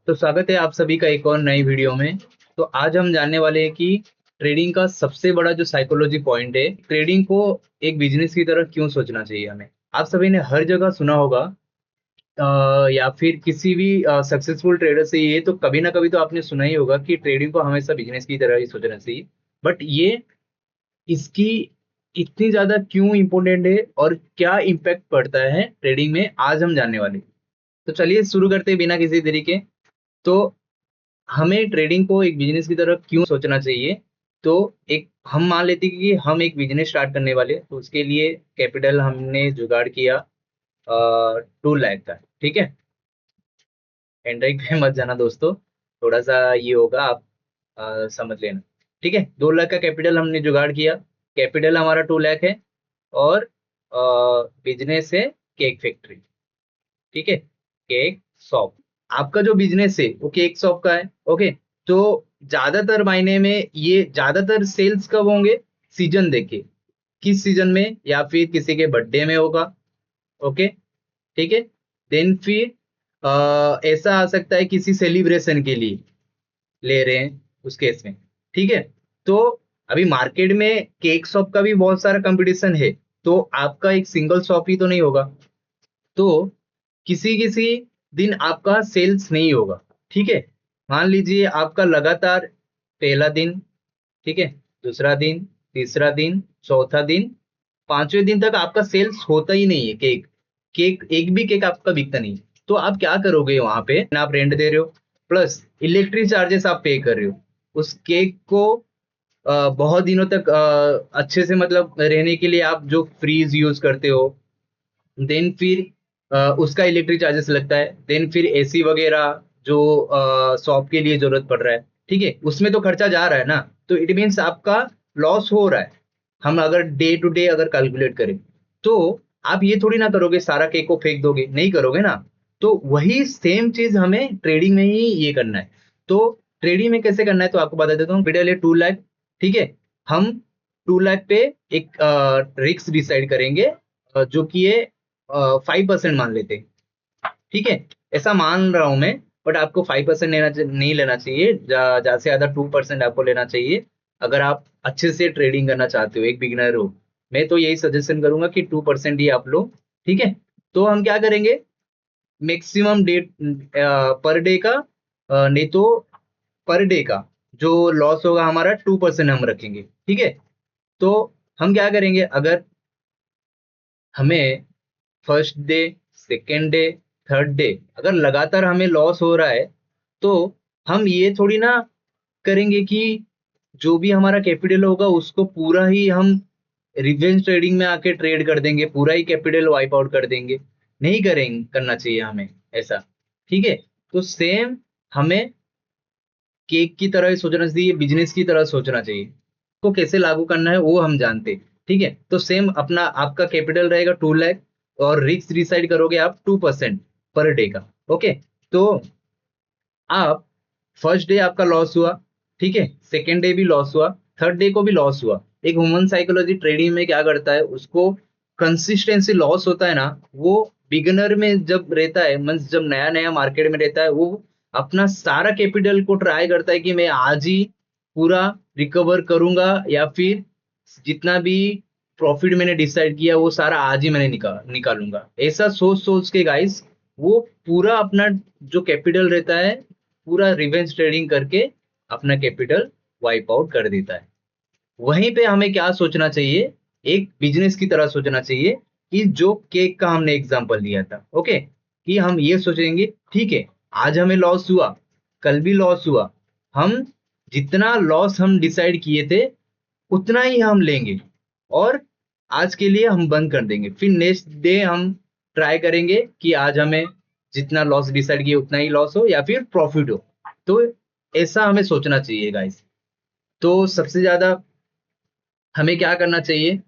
तो स्वागत है आप सभी का एक और नई वीडियो में। तो आज हम जानने वाले हैं कि ट्रेडिंग का सबसे बड़ा जो साइकोलॉजी पॉइंट है, ट्रेडिंग को एक बिजनेस की तरह क्यों सोचना चाहिए हमें। आप सभी ने हर जगह सुना होगा, या फिर किसी भी सक्सेसफुल ट्रेडर से ये तो कभी ना कभी तो आपने सुना ही होगा कि ट्रेडिंग को हमेशा बिजनेस की तरह ही सोचना चाहिए। बट ये इसकी इतनी ज्यादा क्यों इम्पोर्टेंट है और क्या इम्पैक्ट पड़ता है ट्रेडिंग में, आज हम जानने वाले हैं। तो चलिए शुरू करते हैं बिना किसी देरी के। तो हमें ट्रेडिंग को एक बिजनेस की तरह क्यों सोचना चाहिए। तो एक हम मान लेते हैं कि हम एक बिजनेस स्टार्ट करने वाले हैं, तो उसके लिए कैपिटल हमने जुगाड़ किया 2 लाख का। ठीक है, एंड्राइड पे मत जाना दोस्तों, थोड़ा सा ये होगा, आप समझ लेना। ठीक है, 2 लाख का कैपिटल हमने जुगाड़ किया। कैपिटल हमारा 2 लाख है और बिजनेस है केक फैक्ट्री। ठीक है, केक शॉप। आपका जो बिजनेस है वो केक शॉप का है। ओके, तो ज्यादातर मायने में ये ज्यादातर सेल्स कब होंगे, सीजन देखे, किस सीजन में, या फिर किसी के बर्थडे में होगा। ओके, ठीक है। देन फिर ऐसा आ सकता है किसी सेलिब्रेशन के लिए ले रहे हैं उस केस में। ठीक है, तो अभी मार्केट में केक शॉप का भी बहुत सारा कंपटीशन है, तो आपका एक सिंगल शॉप ही तो नहीं होगा। तो किसी किसी दिन आपका सेल्स नहीं होगा। ठीक है, मान लीजिए आपका लगातार पहला दिन, ठीक है, दूसरा दिन, तीसरा दिन, चौथा दिन, पांचवें दिन तक आपका सेल्स होता ही नहीं है। केक केक एक भी केक आपका बिकता नहीं। तो आप क्या करोगे, वहां पे आप रेंट दे रहे हो, प्लस इलेक्ट्रिक चार्जेस आप पे कर रहे हो। उस केक को बहुत दिनों तक अच्छे से मतलब रहने के लिए आप जो फ्रीज यूज करते हो, देन फिर उसका इलेक्ट्रिक चार्जेस लगता है। देन फिर एसी वगैरह जो शॉप के लिए जरूरत पड़ रहा है, ठीक है, उसमें तो खर्चा जा रहा है ना। तो इट मीन्स आपका लॉस हो रहा है। हम अगर डे टू डे अगर कैलकुलेट करें, तो आप ये थोड़ी ना करोगे सारा केक को फेंक दोगे, नहीं करोगे ना। तो वही सेम चीज हमें ट्रेडिंग में ही ये करना है। तो ट्रेडिंग में कैसे करना है, तो आपको बता देता हूँ। पहले 2 लाख, ठीक है, हम 2 लाख पे एक रिस्क डिसाइड करेंगे, जो कि ये 5% मान लेते हैं। ठीक है, ऐसा मान रहा हूं मैं, बट आपको 5% नहीं लेना चाहिए, ज्यादा से ज्यादा 2% आपको लेना चाहिए। अगर आप अच्छे से ट्रेडिंग करना चाहते हो, एक बिगिनर हो, मैं तो यही सजेशन करूंगा कि 2% ही आप लो। ठीक है, तो हम क्या करेंगे, मैक्सिमम डे पर डे का, नहीं तो पर डे का जो लॉस होगा हमारा 2% हम रखेंगे। ठीक है, तो हम क्या करेंगे, अगर हमें first day, second day, third day अगर लगातार हमें लॉस हो रहा है, तो हम ये थोड़ी ना करेंगे कि जो भी हमारा कैपिटल होगा उसको पूरा ही हम रिवेंज ट्रेडिंग में आके ट्रेड कर देंगे, पूरा ही कैपिटल वाइप आउट कर देंगे। नहीं करेंगे, करना चाहिए हमें ऐसा। ठीक है, तो सेम हमें केक की तरह ही सोचना चाहिए, बिजनेस की तरह सोचना चाहिए। को कैसे लागू करना है वो हम जानते हैं। ठीक है, तो सेम अपना आपका कैपिटल रहेगा 2 लाख, और रिस्क डिसाइड करोगे आप 2% पर डे का। ओके, तो आप फर्स्ट डे आपका लॉस हुआ, ठीक है, सेकेंड डे भी लॉस हुआ, थर्ड डे को भी लॉस हुआ। एक ह्यूमन साइकोलॉजी ट्रेडिंग में क्या करता है, उसको कंसिस्टेंसी लॉस होता है ना, वो बिगिनर में जब रहता है, मीन्स जब नया नया मार्केट में रहता है, वो अपना सारा कैपिटल को ट्राई करता है कि मैं आज ही पूरा रिकवर करूंगा, या फिर जितना भी प्रॉफिट मैंने डिसाइड किया वो सारा आज ही मैंने निकालूंगा। ऐसा सोच सोच के गाइस, वो पूरा अपना जो कैपिटल रहता है, पूरा रिवेंज ट्रेडिंग करके अपना कैपिटल वाइप आउट कर देता है। वहीं पे हमें क्या सोचना चाहिए, एक बिजनेस की तरह सोचना चाहिए, कि जो केक का हमने एग्जांपल दिया था। ओके, कि हम ये सोचेंगे, ठीक है, आज हमें लॉस हुआ, कल भी लॉस हुआ, हम जितना लॉस हम डिसाइड किए थे उतना ही हम लेंगे, और आज के लिए हम बंद कर देंगे। फिर नेक्स्ट डे हम ट्राई करेंगे कि आज हमें जितना लॉस डिसाइड किया उतना ही लॉस हो या फिर प्रॉफिट हो। तो ऐसा हमें सोचना चाहिए गाइस। तो सबसे ज्यादा हमें क्या करना चाहिए,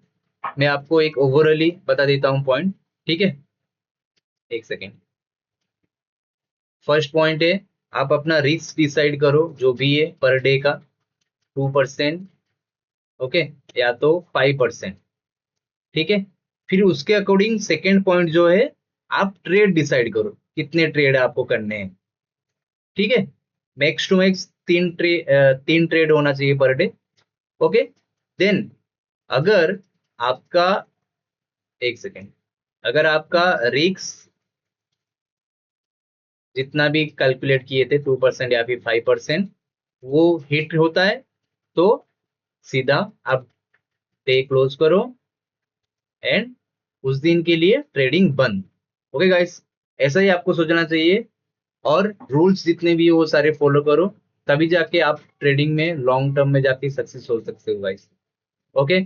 मैं आपको एक ओवरऑली बता देता हूँ पॉइंट। ठीक है, एक सेकेंड। फर्स्ट पॉइंट है, आप अपना रिस्क डिसाइड करो जो भी है पर डे का, 2%, ओके, या तो 5%। ठीक है, फिर उसके अकॉर्डिंग सेकेंड पॉइंट जो है, आप ट्रेड डिसाइड करो कितने ट्रेड आपको करने हैं। ठीक है, मैक्स टू मैक्स 3 ट्रेड होना चाहिए पर डे। ओके, देन अगर आपका, एक सेकेंड, अगर आपका रिक्स जितना भी कैलकुलेट किए थे 2% या फिर 5% वो हिट होता है तो सीधा आप डे क्लोज करो एंड उस दिन के लिए ट्रेडिंग बंद। ओके गाइस, ऐसा ही आपको सोचना चाहिए और रूल्स जितने भी हो वो सारे फॉलो करो, तभी जाके आप ट्रेडिंग में लॉन्ग टर्म में जाके सक्सेस हो सकते हो गाइस। ओके,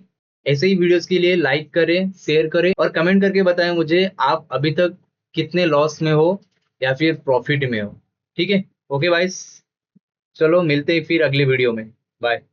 ऐसे ही वीडियोस के लिए लाइक करें, शेयर करें और कमेंट करके बताएं मुझे आप अभी तक कितने लॉस में हो या फिर प्रॉफिट में हो। ठीक है, ओके गाइस, चलो मिलते हैं फिर अगले वीडियो में। बाय।